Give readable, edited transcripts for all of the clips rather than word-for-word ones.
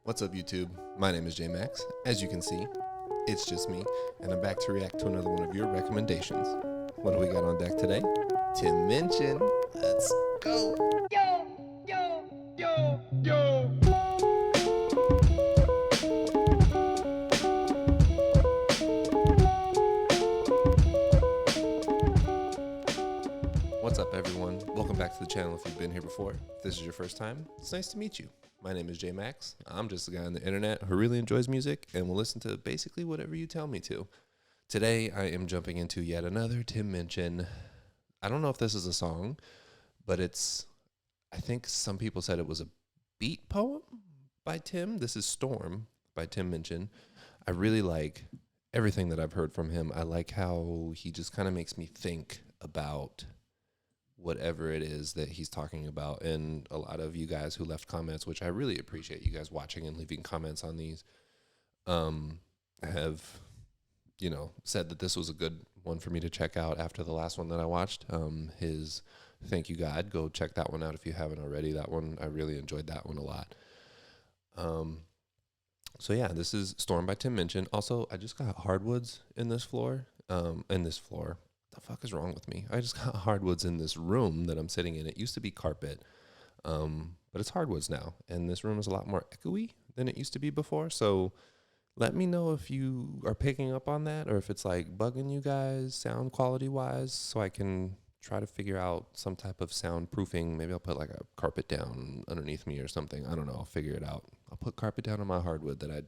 What's up, YouTube? My name is Jmax. As you can see, it's just me, and I'm back to react to another one of your recommendations. What do we got on deck today? Tim Minchin. Let's go. Yo. What's up, everyone? Welcome back to the channel if you've been here before. If this is your first time, it's nice to meet you. My name is Jmax. I'm just a guy on the internet who really enjoys music and will listen to basically whatever you tell me to. Today, I am jumping into yet another Tim Minchin. I don't know if this is a song, but I think some people said it was a beat poem by Tim. This is Storm by Tim Minchin. I really like everything that I've heard from him. I like how he just kind of makes me think about whatever it is that he's talking about. And a lot of you guys who left comments, which I really appreciate you guys watching and leaving comments on these, have, said that this was a good one for me to check out after the last one that I watched. His Thank You God. Go check that one out if you haven't already. That one, I really enjoyed that one a lot. So yeah, this is Storm by Tim Minchin. Also, I just got hardwoods in this floor. The fuck is wrong with me? I just got hardwoods in this room that I'm sitting in. It used to be carpet, but it's hardwoods now. And this room is a lot more echoey than it used to be before. So let me know if you are picking up on that or if it's like bugging you guys sound quality wise, so I can try to figure out some type of soundproofing. Maybe I'll put like a carpet down underneath me or something. I don't know. I'll figure it out. I'll put carpet down on my hardwood that I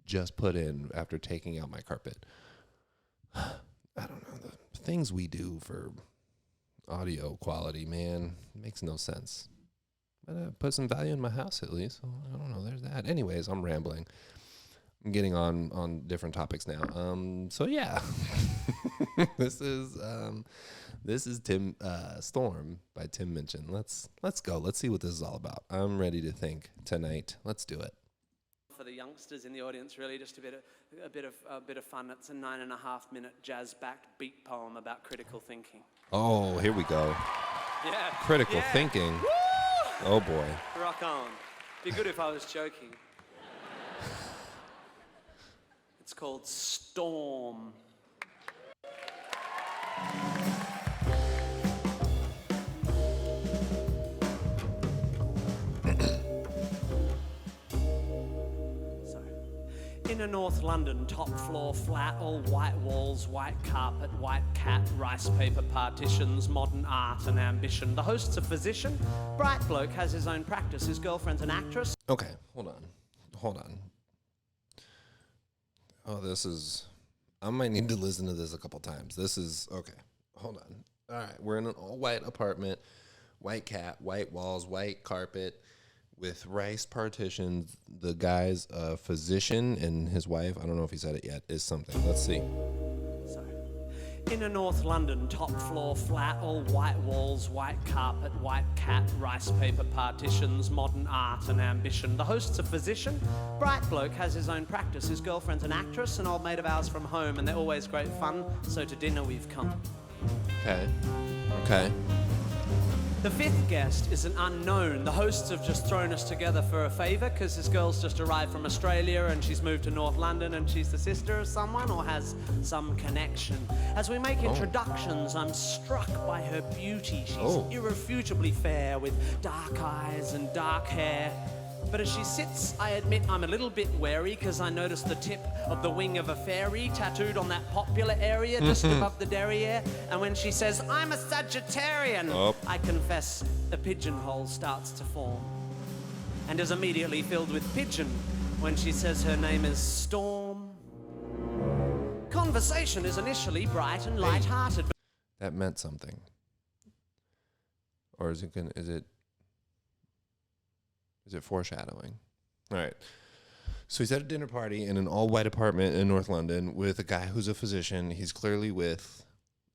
just put in after taking out my carpet. I don't know. The things we do for audio quality, man, makes no sense. But I put some value in my house at least. So I don't know. There's that. Anyways, I'm rambling. I'm getting on different topics now. So yeah, this is Tim Storm by Tim Minchin. Let's go. Let's see what this is all about. I'm ready to think tonight. Let's do it. For the youngsters in the audience, really, just a bit of fun. It's a 9.5-minute jazz-backed beat poem about critical thinking. Oh, here we go. Yeah. Critical thinking. Woo! Oh boy. Rock on. Be good if I was joking. It's called Storm. Inner North London, top floor flat, all white walls, white carpet, white cat, rice paper partitions, modern art and ambition. The host's a physician, bright bloke, has his own practice, his girlfriend's an actress. Okay, hold on. Oh, I might need to listen to this a couple times. Okay, hold on. All right, we're in an all-white apartment, white cat, white walls, white carpet, with rice partitions. The guy's a physician, and his wife, I don't know if he said it yet, is something. Let's see. Inner North London, top floor flat, all white walls, white carpet, white cat, rice paper partitions, modern art and ambition. The host's a physician, bright bloke, has his own practice, his girlfriend's an actress, an old mate of ours from home, and they're always great fun, so to dinner we've come. Okay. The fifth guest is an unknown. The hosts have just thrown us together for a favour because this girl's just arrived from Australia and she's moved to North London and she's the sister of someone or has some connection. As we make introductions, I'm struck by her beauty. She's irrefutably fair with dark eyes and dark hair. But as she sits, I admit I'm a little bit wary because I noticed the tip of the wing of a fairy tattooed on that popular area just above the derriere. And when she says, I'm a Sagittarian, I confess a pigeonhole starts to form. And is immediately filled with pigeon when she says her name is Storm. Conversation is initially bright and light-hearted. That meant something. Or is it foreshadowing? All right. So he's at a dinner party in an all-white apartment in North London with a guy who's a physician. He's clearly with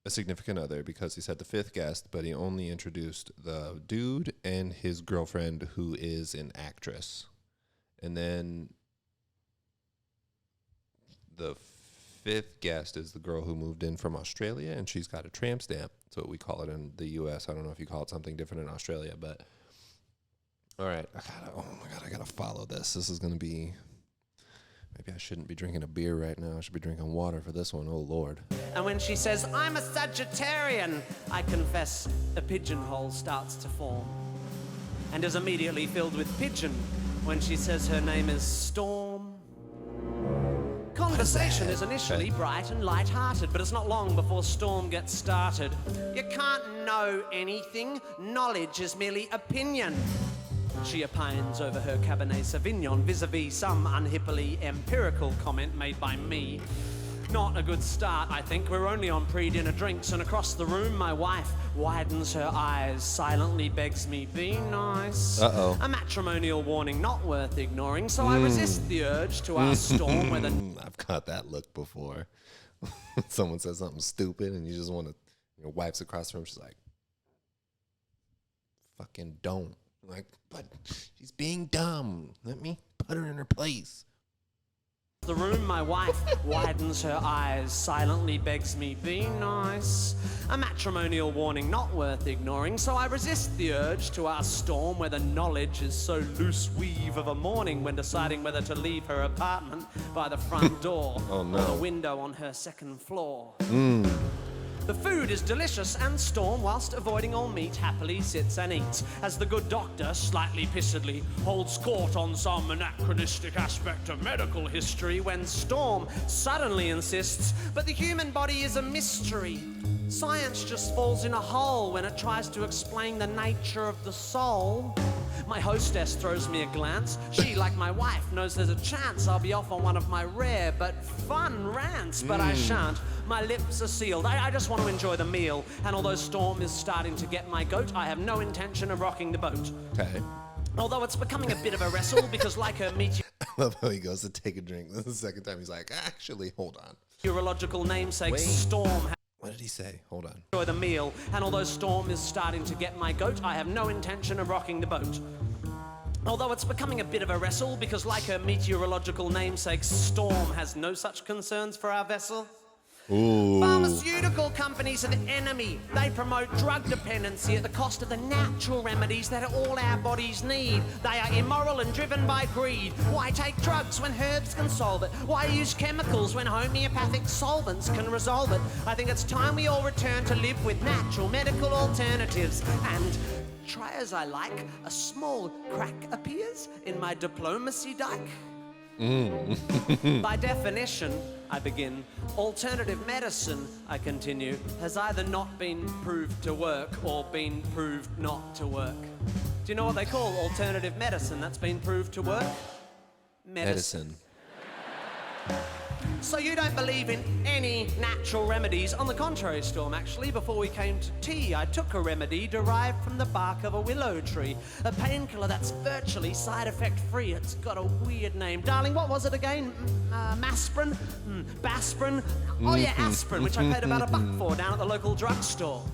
a significant other because he said the fifth guest, but he only introduced the dude and his girlfriend, who is an actress. And then the fifth guest is the girl who moved in from Australia, and she's got a tramp stamp. That's what we call it in the U.S. I don't know if you call it something different in Australia, but All right. Oh my God, I gotta follow this. This is gonna be. Maybe I shouldn't be drinking a beer right now. I should be drinking water for this one. Oh Lord. And when she says, I'm a Sagittarian, I confess a pigeonhole starts to form and is immediately filled with pigeon when she says her name is Storm. Conversation is initially bright and light-hearted, but it's not long before Storm gets started. You can't know anything. Knowledge is merely opinion. She opines over her Cabernet Sauvignon vis-a-vis some unhippily empirical comment made by me. Not a good start, I think. We're only on pre-dinner drinks, and across the room, my wife widens her eyes, silently begs me, be nice. Uh-oh. A matrimonial warning not worth ignoring, so I resist the urge to ask Storm whether... I've got that look before. Someone says something stupid, and you just want to, your wife's across the room, she's like, fucking don't. Like, but she's being dumb. Let me put her in her place. The room, my wife widens her eyes, silently begs me, be nice. A matrimonial warning not worth ignoring, so I resist the urge to ask Storm whether knowledge is so loose weave of a morning when deciding whether to leave her apartment by the front door Oh, no. or the window on her second floor. The food is delicious, and Storm, whilst avoiding all meat, happily sits and eats, as the good doctor, slightly pissedly, holds court on some anachronistic aspect of medical history when Storm suddenly insists, but the human body is a mystery. Science just falls in a hole when it tries to explain the nature of the soul. My hostess throws me a glance. She, like my wife, knows there's a chance I'll be off on one of my rare but fun rants, but I shan't. My lips are sealed. I just want to enjoy the meal. And although Storm is starting to get my goat, I have no intention of rocking the boat. Okay. Although it's becoming a bit of a wrestle because like her I love how he goes to take a drink. This is the second time he's like, actually, hold on. meteorological namesake Wait. Storm What did he say? Hold on. enjoy the meal, and although Storm is starting to get my goat, I have no intention of rocking the boat. Although it's becoming a bit of a wrestle, because like her meteorological namesake, Storm has no such concerns for our vessel. Ooh. Pharmaceutical companies are the enemy. They promote drug dependency at the cost of the natural remedies that all our bodies need. They are immoral and driven by greed. Why take drugs when herbs can solve it? Why use chemicals when homeopathic solvents can resolve it? I think it's time we all return to live with natural medical alternatives. And try as I like, a small crack appears in my diplomacy dike. By definition, I begin, alternative medicine, I continue, has either not been proved to work or been proved not to work. Do you know what they call alternative medicine that's been proved to work? Medicine. So you don't believe in any natural remedies? On the contrary, Storm, actually, before we came to tea, I took a remedy derived from the bark of a willow tree. A painkiller that's virtually side effect free. It's got a weird name. Darling, what was it again? Masprin? Basprin? Oh yeah, aspirin, which I paid about $1 for down at the local drugstore.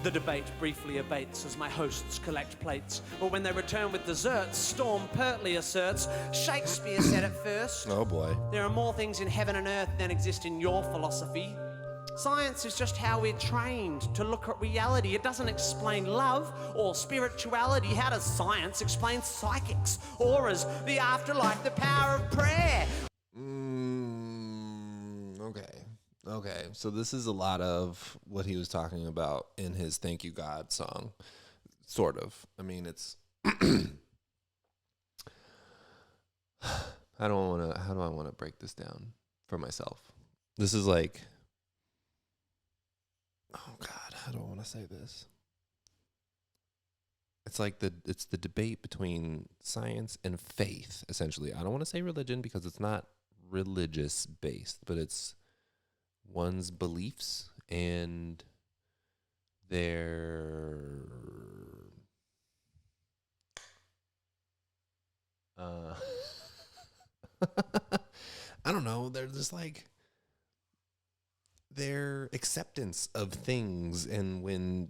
The debate briefly abates as my hosts collect plates. But when they return with desserts, Storm pertly asserts, Shakespeare said it first. Oh boy. There are more things in heaven and earth than exist in your philosophy. Science is just how we're trained to look at reality. It doesn't explain love or spirituality. How does science explain psychics, auras, the afterlife, the power of prayer? Okay, so this is a lot of what he was talking about in his Thank You God song. Sort of. I mean, it's how do I want to break this down for myself? This is like, oh God, how do I want to say this? It's like it's the debate between science and faith, essentially. I don't want to say religion because it's not religious based, but it's one's beliefs and their I don't know, they're just like their acceptance of things, and when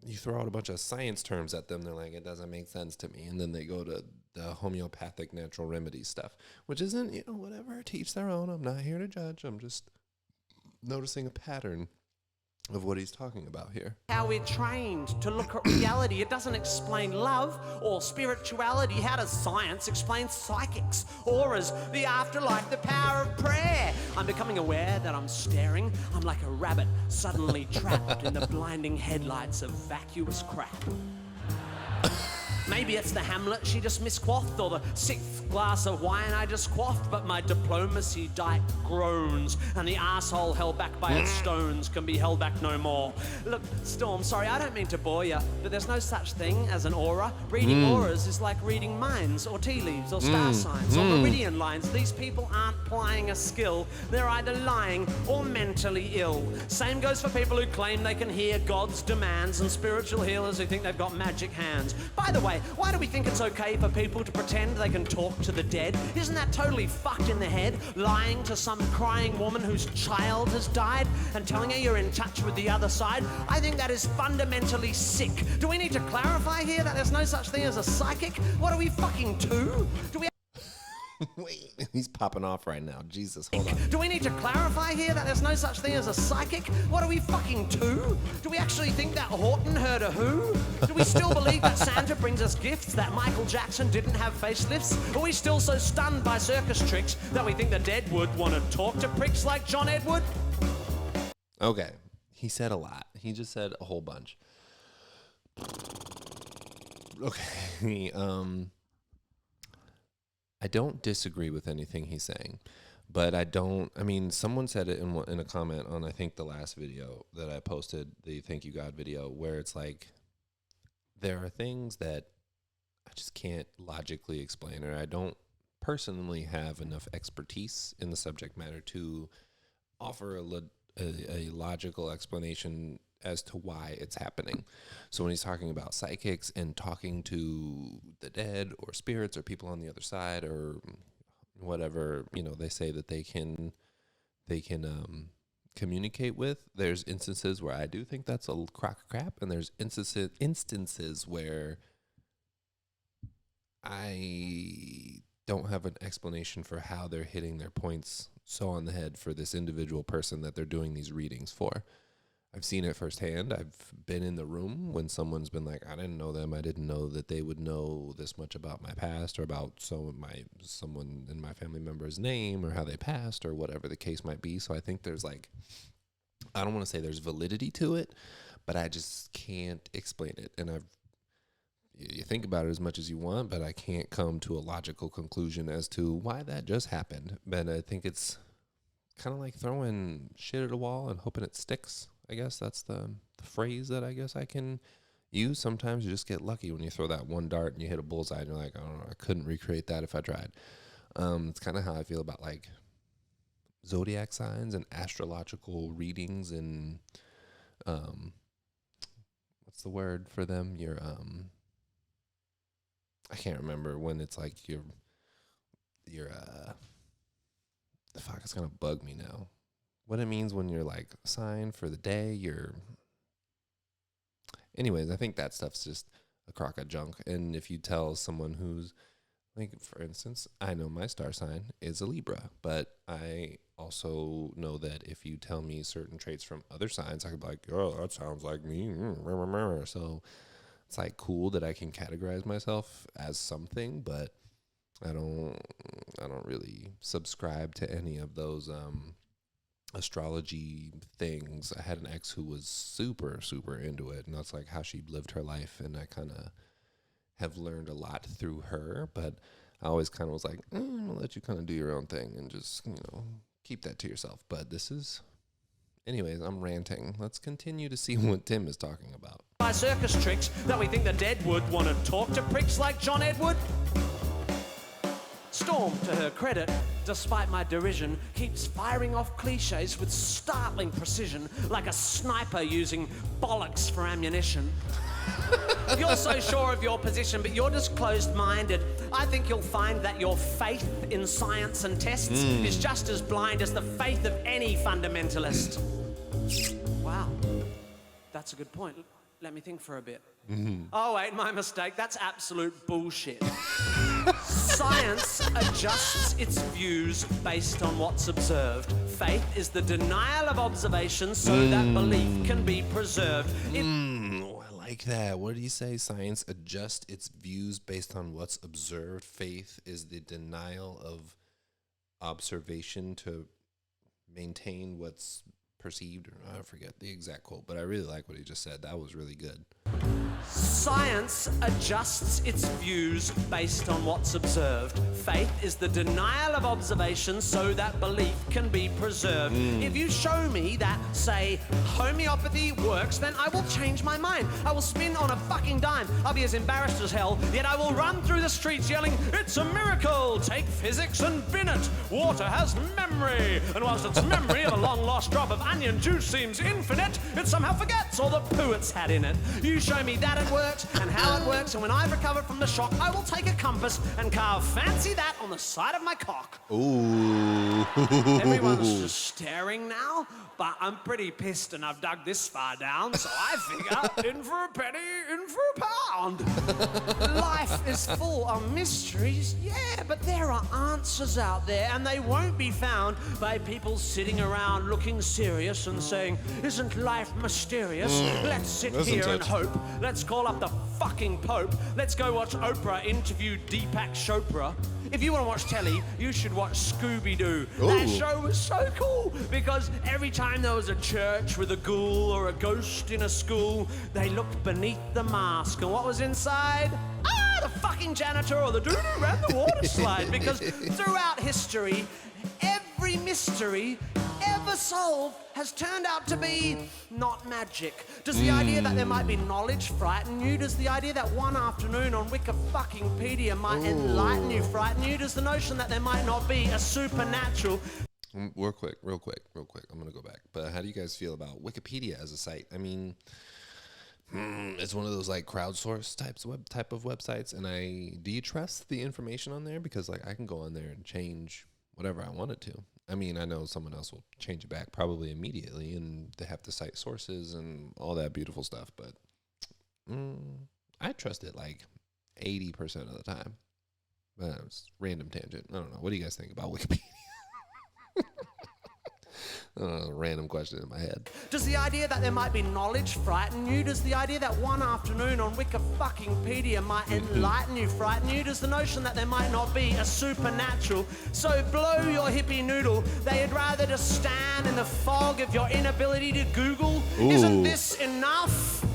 you throw out a bunch of science terms at them, they're like, it doesn't make sense to me, and then they go to the homeopathic natural remedies stuff, which isn't, whatever, teach their own. I'm not here to judge. I'm just noticing a pattern of what he's talking about here. How we're trained to look at reality. It doesn't explain love or spirituality. How does science explain psychics, auras, the afterlife, the power of prayer? I'm becoming aware that I'm staring. I'm like a rabbit suddenly trapped in the blinding headlights of vacuous crap. Maybe it's the Hamlet she just misquaffed, or the 6th glass of wine I just quaffed, but my diplomacy diet groans, and the asshole held back by its stones can be held back no more. Look, Storm, sorry, I don't mean to bore you, but there's no such thing as an aura. Reading auras is like reading minds, or tea leaves, or star signs, or meridian lines. These people aren't plying a skill. They're either lying or mentally ill. Same goes for people who claim they can hear God's demands, and spiritual healers who think they've got magic hands. By the way, why do we think it's okay for people to pretend they can talk to the dead? Isn't that totally fucked in the head? Lying to some crying woman whose child has died and telling her you're in touch with the other side? I think that is fundamentally sick. Do we need to clarify here that there's no such thing as a psychic? What are we, fucking two? Do we... Wait, he's popping off right now. Jesus, hold on. Do we need to clarify here that there's no such thing as a psychic? What are we, fucking two? Do we actually think that Horton heard a who? Do we still believe that Santa brings us gifts, that Michael Jackson didn't have facelifts? Are we still so stunned by circus tricks that we think the dead would want to talk to pricks like John Edward? Okay, he said a lot. He just said a whole bunch. Okay, I don't disagree with anything he's saying, but I mean, someone said it in a comment on, I think, the last video that I posted, the Thank You God video, where it's like, there are things that I just can't logically explain, or I don't personally have enough expertise in the subject matter to offer a logical explanation as to why it's happening. So when he's talking about psychics and talking to the dead or spirits or people on the other side or whatever, they say that they can communicate with, there's instances where I do think that's a crock of crap, and there's instances where I don't have an explanation for how they're hitting their points so on the head for this individual person that they're doing these readings for. I've seen it firsthand. I've been in the room when someone's been like, I didn't know them. I didn't know that they would know this much about my past or about someone in my family member's name or how they passed or whatever the case might be. So I think there's I don't want to say there's validity to it, but I just can't explain it. And you think about it as much as you want, but I can't come to a logical conclusion as to why that just happened. But I think it's kind of like throwing shit at a wall and hoping it sticks. I guess that's the phrase that I guess I can use. Sometimes you just get lucky when you throw that one dart and you hit a bullseye and you're like, I don't know, I couldn't recreate that if I tried. It's kind of how I feel about like zodiac signs and astrological readings and what's the word for them? Your I can't remember when it's like your the fuck, it's gonna bug me now. What it means when you're like sign for the day, anyways, I think that stuff's just a crock of junk. And if you tell someone who's like, for instance, I know my star sign is a Libra, but I also know that if you tell me certain traits from other signs, I could be like, oh, that sounds like me. So it's like cool that I can categorize myself as something, but I don't really subscribe to any of those astrology things. I had an ex who was super, super into it, and that's like how she lived her life, and I kind of have learned a lot through her, but I always kind of was like, I'll let you kind of do your own thing and just, keep that to yourself. But anyways, I'm ranting. Let's continue to see what Tim is talking about. By circus tricks that we think the dead would want to talk to pricks like John Edward. Storm, to her credit, despite my derision, keeps firing off cliches with startling precision, like a sniper using bollocks for ammunition. You're so sure of your position, but you're just closed-minded. I think you'll find that your faith in science and tests is just as blind as the faith of any fundamentalist. Wow, that's a good point. Let me think for a bit. Oh, wait, my mistake. That's absolute bullshit. Science adjusts its views based on what's observed. Faith is the denial of observation so that belief can be preserved. I like that. What did he say? Science adjusts its views based on what's observed. Faith is the denial of observation to maintain what's perceived. I forget the exact quote, but I really like what he just said. That was really good. Science adjusts its views based on what's observed. Faith is the denial of observation so that belief can be preserved. If you show me that, say, homeopathy works, then I will change my mind. I will spin on a fucking dime. I'll be as embarrassed as hell, yet I will run through the streets yelling, "It's a miracle! Take physics and bin it! Water has memory! And whilst its memory of a long-lost drop of onion juice seems infinite, it somehow forgets all the poo it's had in it." You show me that it works and how it works, and when I've recovered from the shock, I will take a compass and carve fancy that on the side of my cock. Ooh. Everyone's just staring now, but I'm pretty pissed and I've dug this far down, so I figure in for a penny, in for a pound. Life is full of mysteries, yeah, but there are answers out there, and they won't be found by people sitting around looking serious and saying, "Isn't life mysterious? Let's sit here and hope. Let's call up the fucking Pope. Let's go watch Oprah interview Deepak Chopra." If you want to watch telly, you should watch Scooby-Doo. That show was so cool because every time there was a church with a ghoul or a ghost in a school, they looked beneath the mask, and what was inside? The fucking janitor or the dude who ran the water slide. Because throughout history, every mystery ever solved has turned out to be not magic. Does the idea that there might be knowledge frighten you? Does the idea that one afternoon on Wikipedia might enlighten you frighten you? Does the notion that there might not be a supernatural... Real quick. I'm going to go back. But how do you guys feel about Wikipedia as a site? I mean, it's one of those like crowdsourced type of websites. And do you trust the information on there? Because like I can go on there and change whatever I wanted to. I mean, I know someone else will change it back probably immediately, and they have to cite sources and all that beautiful stuff. But I trust it like 80% of the time. But it's random tangent. I don't know. What do you guys think about Wikipedia? Random question in my head. Does the idea that there might be knowledge frighten you? Does the idea that one afternoon on Wikipedia might enlighten you frighten you? Does the notion that there might not be a supernatural? So blow your hippie noodle. They'd rather just stand in the fog of your inability to Google. Ooh. Isn't this enough?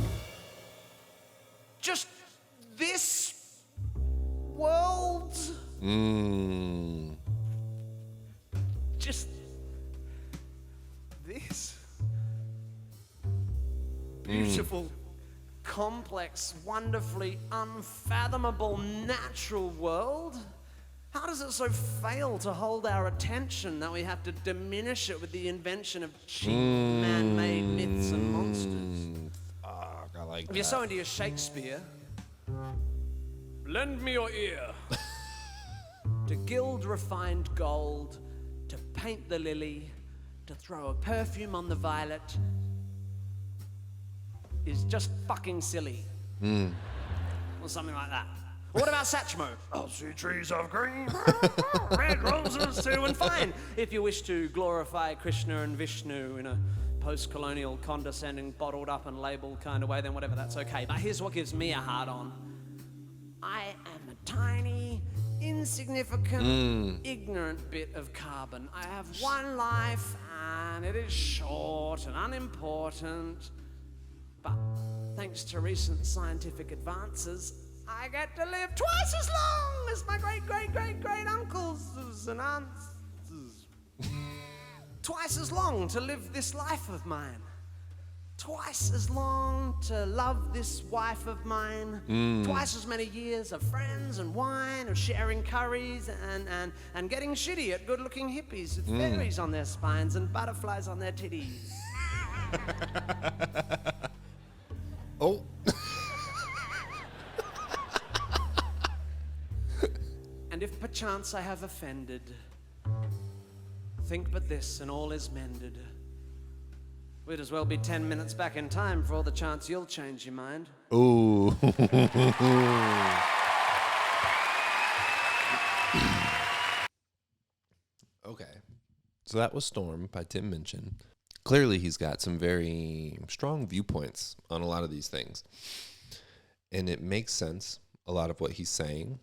Just this world? Just this beautiful, complex, wonderfully unfathomable natural world? How does it so fail to hold our attention that we have to diminish it with the invention of cheap man-made myths and monsters? Fuck, I like that. If you're so into your Shakespeare, lend me your ear. To gild refined gold, to paint the lily, to throw a perfume on the violet is just fucking silly. Or something like that. What about Satchmo? I'll see trees of green, red roses too, and fine. If you wish to glorify Krishna and Vishnu in a post-colonial, condescending, bottled up and labeled kind of way, then whatever, that's okay. But here's what gives me a hard on. I am a tiny, insignificant, ignorant bit of carbon. I have one life, and it is short and unimportant. But thanks to recent scientific advances, I get to live twice as long as my great-great-great-great-uncles and aunts. Twice as long to live this life of mine. Twice as long to love this wife of mine. Twice as many years of friends and wine, of sharing curries and getting shitty at good-looking hippies with fairies on their spines and butterflies on their titties. Oh. And if perchance I have offended, think but this and all is mended. We'd as well be 10 minutes back in time for all the chance you'll change your mind. Ooh. So that was Storm by Tim Minchin. Clearly, he's got some very strong viewpoints on a lot of these things. And it makes sense, a lot of what he's saying.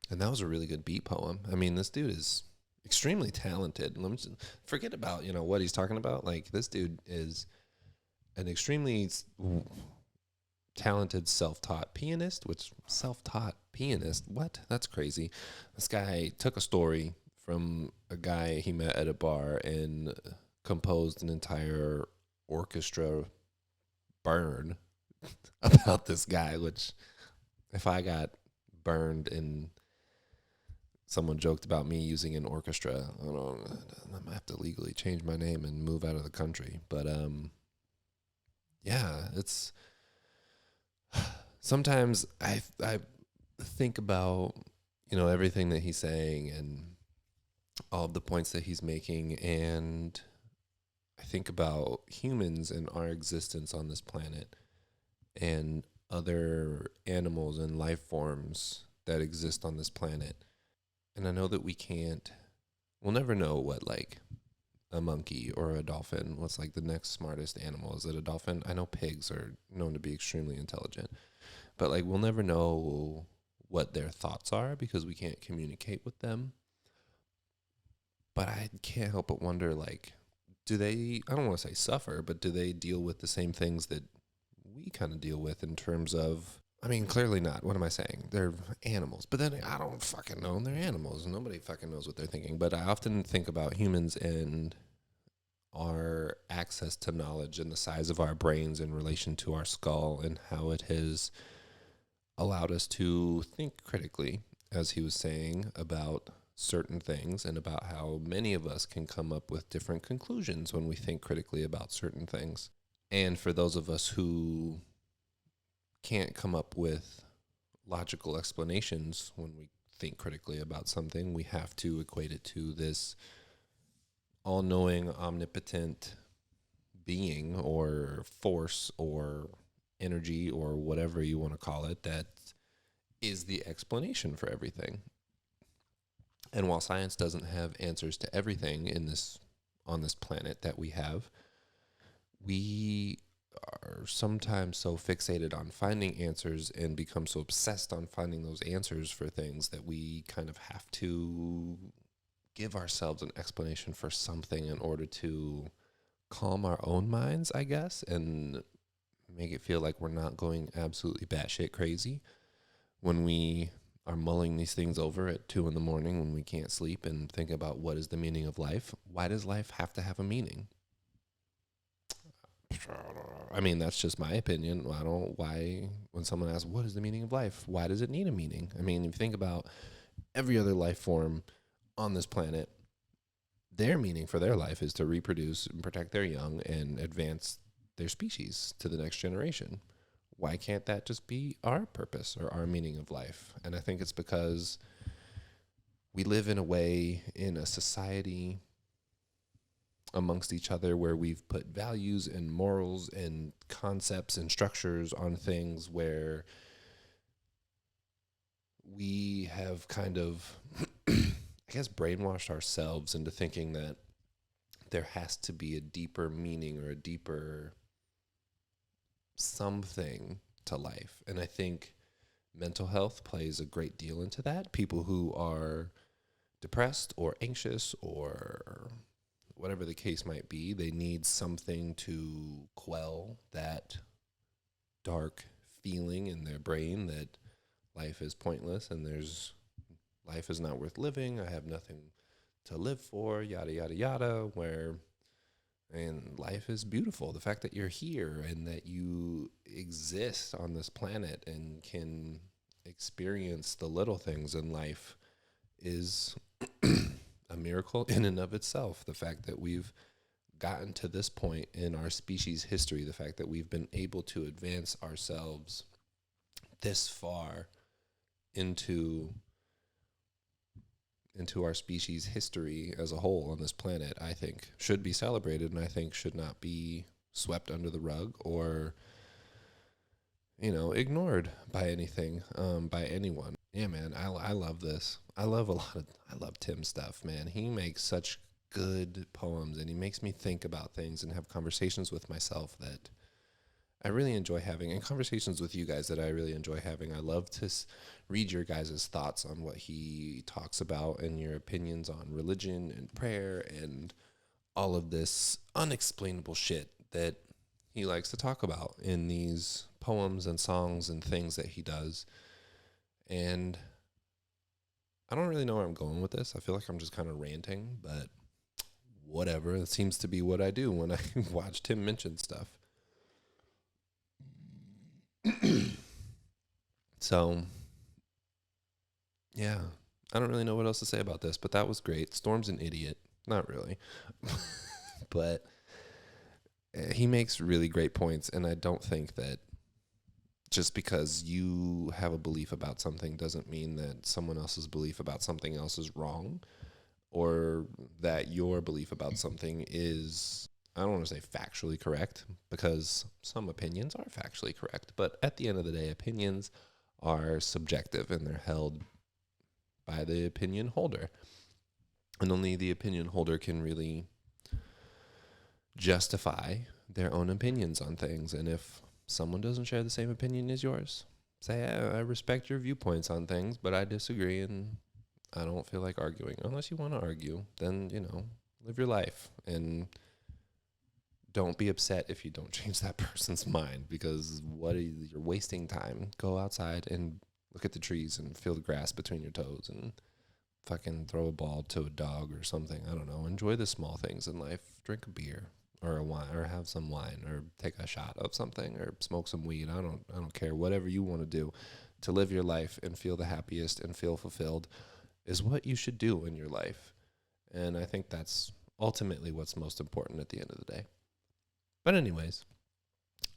And that was a really good beat poem. I mean, this dude is extremely talented. Let me just forget about, what he's talking about. Like, this dude is an extremely talented self-taught pianist, what? That's crazy. This guy took a story from a guy he met at a bar and composed an entire orchestra burn about this guy, which if I got burned and someone joked about me using an orchestra, I might have to legally change my name and move out of the country. But yeah, it's sometimes I think about, everything that he's saying and all of the points that he's making, and I think about humans and our existence on this planet and other animals and life forms that exist on this planet. And I know that we'll never know what, like, a monkey or a dolphin, what's like the next smartest animal. Is it a dolphin? I know pigs are known to be extremely intelligent, but like, we'll never know what their thoughts are because we can't communicate with them. But I can't help but wonder, like, do they, I don't want to say suffer, but do they deal with the same things that we kind of deal with in terms of, I mean, clearly not. What am I saying? They're animals. But then I don't fucking know. They're animals. Nobody fucking knows what they're thinking. But I often think about humans and our access to knowledge and the size of our brains in relation to our skull and how it has allowed us to think critically, as he was saying, about certain things and about how many of us can come up with different conclusions when we think critically about certain things. And for those of us who can't come up with logical explanations when we think critically about something, we have to equate it to this all-knowing, omnipotent being or force or energy or whatever you want to call it that is the explanation for everything. And while science doesn't have answers to everything on this planet that we have, we are sometimes so fixated on finding answers and become so obsessed on finding those answers for things that we kind of have to give ourselves an explanation for something in order to calm our own minds, I guess, and make it feel like we're not going absolutely batshit crazy when we are mulling these things over at 2 a.m. when we can't sleep and think about what is the meaning of life. Why does life have to have a meaning? I mean, that's just my opinion. Why, when someone asks, what is the meaning of life? Why does it need a meaning? I mean, if you think about every other life form on this planet, their meaning for their life is to reproduce and protect their young and advance their species to the next generation. Why can't that just be our purpose or our meaning of life? And I think it's because we live in a society amongst each other where we've put values and morals and concepts and structures on things where we have kind of, I guess, brainwashed ourselves into thinking that there has to be a deeper meaning or a deeper something to life. And I think mental health plays a great deal into that. People who are depressed or anxious or whatever the case might be, they need something to quell that dark feeling in their brain that life is pointless and life is not worth living. I have nothing to live for, yada, yada, yada, and life is beautiful. The fact that you're here and that you exist on this planet and can experience the little things in life is a miracle in and of itself. The fact that we've gotten to this point in our species history, the fact that we've been able to advance ourselves this far into our species history as a whole on this planet, I think should be celebrated, and I think should not be swept under the rug or ignored by anything, by anyone. Yeah, man, I love this. I love Tim's stuff, man. He makes such good poems, and he makes me think about things and have conversations with myself that I really enjoy having, and conversations with you guys that I really enjoy having. I love to read your guys' thoughts on what he talks about and your opinions on religion and prayer and all of this unexplainable shit that he likes to talk about in these poems and songs and things that he does. And I don't really know where I'm going with this. I feel like I'm just kind of ranting, but whatever. It seems to be what I do when I watch Tim Minchin stuff. So, yeah, I don't really know what else to say about this, but that was great. Storm's an idiot. Not really. But he makes really great points, and I don't think that just because you have a belief about something doesn't mean that someone else's belief about something else is wrong, or that your belief about something is, I don't want to say factually correct, because some opinions are factually correct, but at the end of the day, opinions are subjective and they're held by the opinion holder. And only the opinion holder can really justify their own opinions on things. And if someone doesn't share the same opinion as yours, say, I respect your viewpoints on things, but I disagree and I don't feel like arguing. Unless you want to argue, then, live your life. And don't be upset if you don't change that person's mind, because you're wasting time. Go outside and look at the trees and feel the grass between your toes and fucking throw a ball to a dog or something. I don't know. Enjoy the small things in life. Drink a beer or a wine, or have some wine, or take a shot of something, or smoke some weed. I don't care. Whatever you want to do to live your life and feel the happiest and feel fulfilled is what you should do in your life. And I think that's ultimately what's most important at the end of the day. But anyways,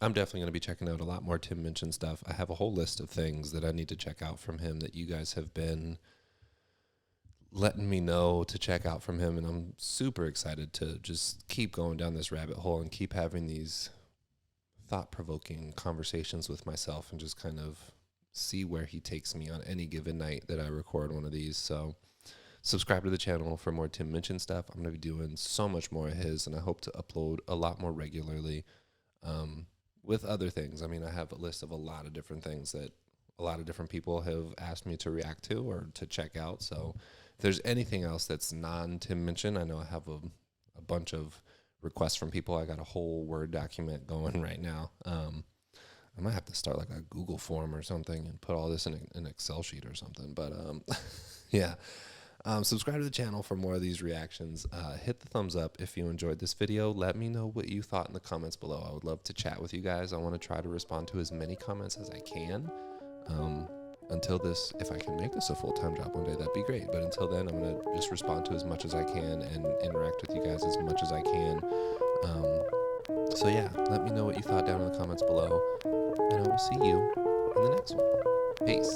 I'm definitely going to be checking out a lot more Tim Minchin stuff. I have a whole list of things that I need to check out from him that you guys have been letting me know to check out from him. And I'm super excited to just keep going down this rabbit hole and keep having these thought-provoking conversations with myself and just kind of see where he takes me on any given night that I record one of these. So subscribe to the channel for more Tim Minchin stuff. I'm going to be doing so much more of his, and I hope to upload a lot more regularly with other things. I mean, I have a list of a lot of different things that a lot of different people have asked me to react to or to check out. So if there's anything else that's non-Tim Minchin, I know I have a bunch of requests from people. I got a whole Word document going right now. I might have to start like a Google form or something and put all this in an Excel sheet or something. But yeah. Subscribe to the channel for more of these reactions. Hit the thumbs up if you enjoyed this video. Let me know what you thought in the comments below. I would love to chat with you guys. I want to try to respond to as many comments as I can. If I can make this a full-time job one day, that'd be great. But until then, I'm going to just respond to as much as I can and interact with you guys as much as I can. So yeah, let me know what you thought down in the comments below. And I will see you in the next one. Peace.